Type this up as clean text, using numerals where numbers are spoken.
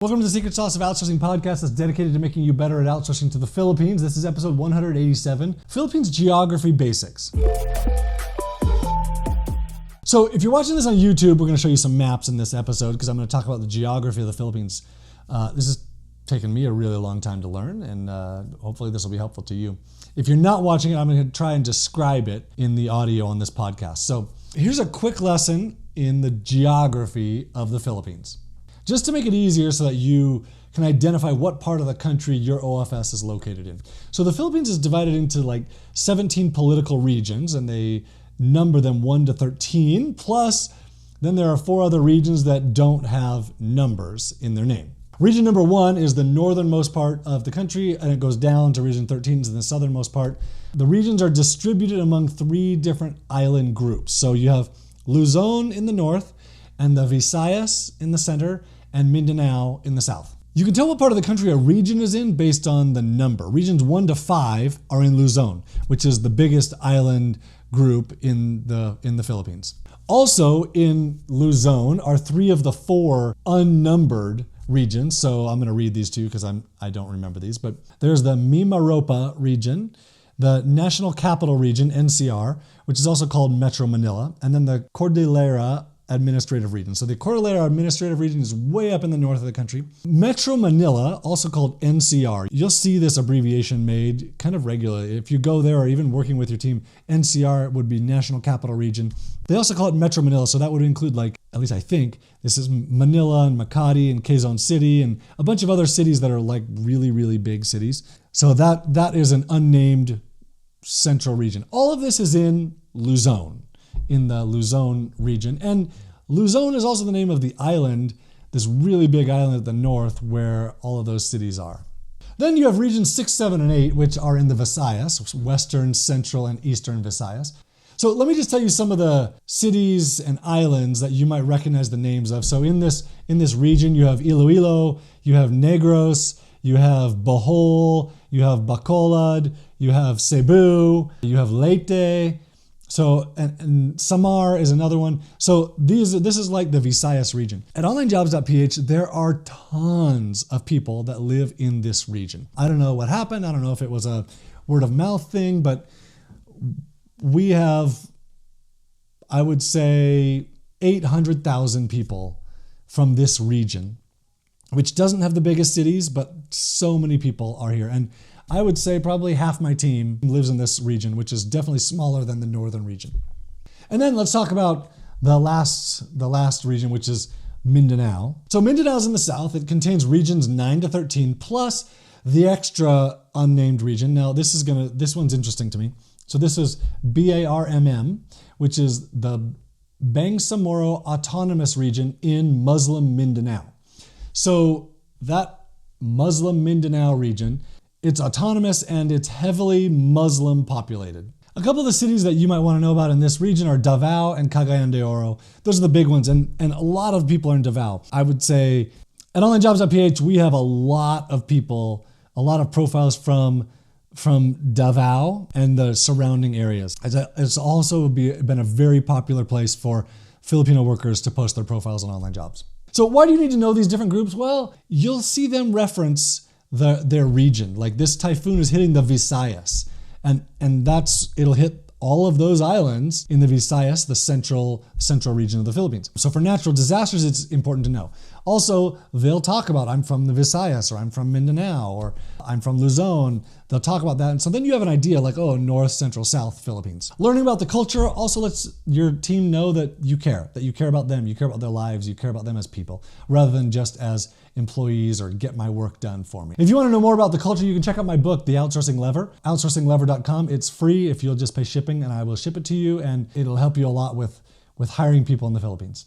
Welcome to the Secret Sauce of Outsourcing podcast that's dedicated to making you better at outsourcing to the Philippines. This is episode 187, Philippines Geography Basics. So if you're watching this on YouTube, we're going to show you some maps in this episode because I'm going to talk about the geography of the Philippines. This has taken me a really long time to learn, and hopefully this will be helpful to you. If you're not watching it, I'm going to try and describe it in the audio on this podcast. So here's a quick lesson in the geography of the Philippines, just to make it easier so that you can identify what part of the country your OFS is located in. So the Philippines is divided into like 17 political regions, and they number them 1 to 13, plus then there are 4 other regions that don't have numbers in their name. Region number 1 is the northernmost part of the country, and it goes down to region 13 is the southernmost part. The regions are distributed among 3 different island groups. So you have Luzon in the north, and the Visayas in the center, and Mindanao in the south. You can tell what part of the country a region is in based on the number. Regions 1 to 5 are in Luzon, which is the biggest island group in the Philippines. Also in Luzon are 3 of the 4 unnumbered regions. So I'm going to read these to you because I don't remember these, but there's the Memaropa Region, the National Capital Region, NCR, which is also called Metro Manila, and then the Cordillera Administrative Region. So the Cordillera Administrative Region is way up in the north of the country. Metro Manila, also called NCR. You'll see this abbreviation made kind of regularly. If you go there or even working with your team, NCR would be National Capital Region. They also call it Metro Manila, so that would include, like, at least I think, this is Manila and Makati and Quezon City and a bunch of other cities that are like really, really big cities. So that is an unnamed central region. All of this is in Luzon, in the Luzon region. And Luzon is also the name of the island, this really big island at the north where all of those cities are. Then you have regions 6, 7, and 8, which are in the Visayas, western, central, and eastern Visayas. So let me just tell you some of the cities and islands that you might recognize the names of. So in this region, you have Iloilo, you have Negros, you have Bohol, you have Bacolod, you have Cebu, you have Leyte. So, and Samar is another one. So this is like the Visayas region. At Onlinejobs.ph, there are tons of people that live in this region. I don't know what happened. I don't know if it was a word of mouth thing, but we have, I would say, 800,000 people from this region, which doesn't have the biggest cities, but so many people are here. And I would say probably half my team lives in this region, which is definitely smaller than the northern region. And then let's talk about the last region, which is Mindanao. So Mindanao is in the south. It contains regions 9 to 13 plus the extra unnamed region. Now this one's interesting to me. So this is BARMM, which is the Bangsamoro Autonomous Region in Muslim Mindanao. So that Muslim Mindanao region, it's autonomous and it's heavily Muslim populated. A couple of the cities that you might want to know about in this region are Davao and Cagayan de Oro. Those are the big ones, and a lot of people are in Davao. I would say at Onlinejobs.ph, we have a lot of people, a lot of profiles from Davao and the surrounding areas. It's also been a very popular place for Filipino workers to post their profiles on Online Jobs. So why do you need to know these different groups? Well, you'll see them reference their region. Like this typhoon is hitting the Visayas, and it'll hit all of those islands in the Visayas, the central region of the Philippines. So for natural disasters, it's important to know. Also, they'll talk about, I'm from the Visayas, or I'm from Mindanao, or I'm from Luzon. They'll talk about that. And so then you have an idea like, oh, north, central, south Philippines. Learning about the culture also lets your team know that you care about them, you care about their lives, you care about them as people, rather than just as employees or get my work done for me. If you want to know more about the culture, you can check out my book, The Outsourcing Lever, outsourcinglever.com. It's free if you'll just pay shipping, and I will ship it to you, and it'll help you a lot with hiring people in the Philippines.